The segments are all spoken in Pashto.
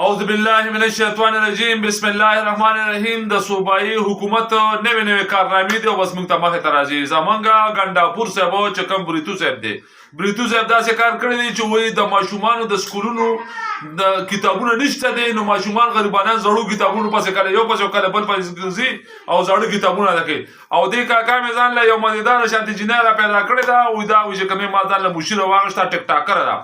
اعوذ بالله من الشیطان الرجیم بسم الله الرحمن الرحیم د صوبایي حکومت نوې کارنامې دي او بس موږ ته مخې ته راځي زمونږ ګنډاپور صاحب چې کوم بریتو صاحب دی بریتو صاحب داسې کار کړی دی چې وایي د ماشومانو د سکولونو د کتابونه نشته دی نو ماشومان غریبانان زړو کتابونو پسې کله یو پسې کله بل پسې ځي او زړو کتابونه لکه او دې کاکا مې ځان له یو مزیدار شانتي جناله پیدا کړی دا او دا چې کومې ما ځان له مشیر واغشته ټیک ټاکر دا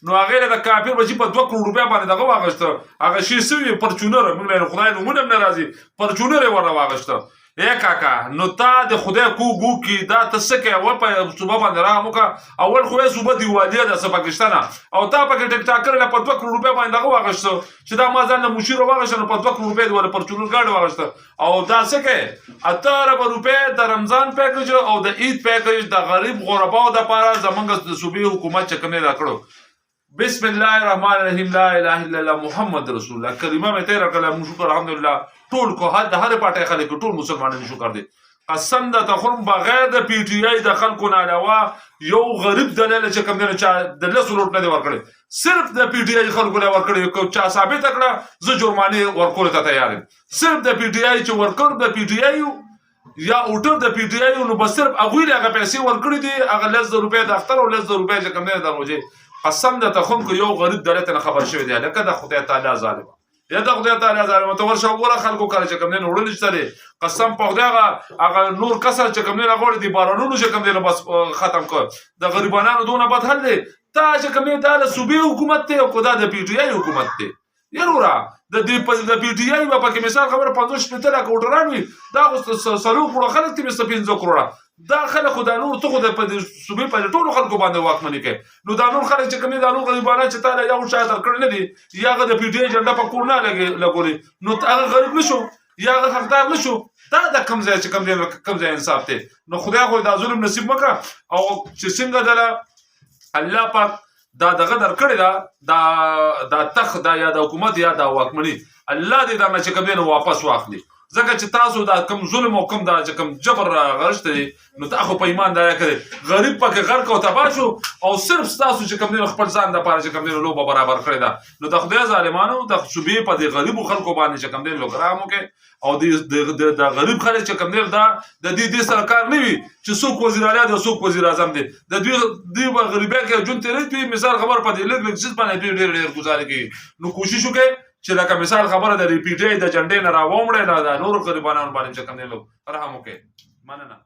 نو هغه د کافر بچی په 2 کروڑ روپیا باندې دغه واغشته هغه شي سوي پرچونر موږ له خدای نو مونږ نه راضي پرچونر ور واغشته اے کاکا نو تا د خدای کو ګو کی دا تسکه و په صوبه باندې را موکا اول خو صوبه دیوالیه د پاکستان او تا په ټیک ټاکر له په 2 کروڑ روپیا باندې دغه واغشته چې دا ما ځان له مشیر واغشته په 2 کروڑ روپیا ور پرچونر ګاډ واغشته او دا سکه 18 روپیا د رمضان پیکج او د عید پیکج د غریب غرباو د پاره زمونږ د صوبې حکومت چې کومه را کړو بسم الله الرحمن الرحیم لا اله الا الله محمد رسول الله کلمه مې تیر کلام شکر الحمدلله ټول کو هر پټه خلک ټول مسلمانانو شکر دي قسم د تخرم بغیر د پی ټی آی د خلکو نه علاوه یو غریب دلاله چې کوم نه چا د لس روټ نه ورکړي صرف د پی ټی آی خلکو نه ورکړي کو چا ثابت کړه زه جرمانه ورکول ته تیار یم صرف د پی ټی آی چې ورکړ د پی ټی آی یا اوټر د پی ټی آی نو بس صرف هغه لږه پیسې ورکړي دي هغه لز روپیا د اختر او لز روپیا چې کوم نه دروځي قسم د تخم کو یو غریب دلته نه خبر شوی دی لکه د خدای تعالی ظالم یا د خدای تعالی ظالم ته ورشه وګوره خلکو کار چې کوم نه وړل نشته قسم په خدای هغه نور کسر چې کوم نه غوړي دي بارانونو چې کوم نه بس ختم کړ د غریبانو دونه بد حل دی تا چې کوم نه د صوبې حکومت ته او خدای د پی ټی آی حکومت ته یرورا د پی ټی آی په کې مثال خبره 50 متره کوټران وي دا سلو کړه خلک ته 15 کروڑه دا خلک د نور ته د صوبې په ټولو خلکو باندې واکمني کوي نو دا نور خلک چې کومې دا نور غریبانه چې تعالی یو شاته کړل نه دي یا د پی ټی آی جنډه په کور نه لګولي نو هغه غریب نشو یا هغه حقدار نشو دا د کم ځای چې کم ځای انصاف ته نو خدای خو دا ظلم نصیب وکړه او چې څنګه دله الله پاک دا دغه در کړی دا تخ دا یا د حکومت یا د واکمني الله دې دا چې کوم نه واپس واخلي ځکه چې تاسو دا کم ظلم او کم دا چې کم جبر غرشته دي نو تاسو په ایمان دا کړی غریب پکې غرق او تباه شو او صرف تاسو چې کم نه خپل ځان د پاره چې کم نه لوبه برابر کړی دا نو د خدای ظالمانو د صوبې په دې غریب خلکو باندې چې کم نه لوګرامو کې او د غریب خلک چې کم نه دا د دې سرکار نه وي چې څوک وزیر اعلی دی څوک وزیر اعظم دی د دې غریبه کې جون تیرې دوی مثال خبر پدې لږ څه باندې ډېر گزارې کوي نو کوشش وکړئ چې لکه مثال خبره د ریپیټ د جنډې نه راوومړې دا نور غریبانو باندې چې کوم نه لو رحم وکړي مننه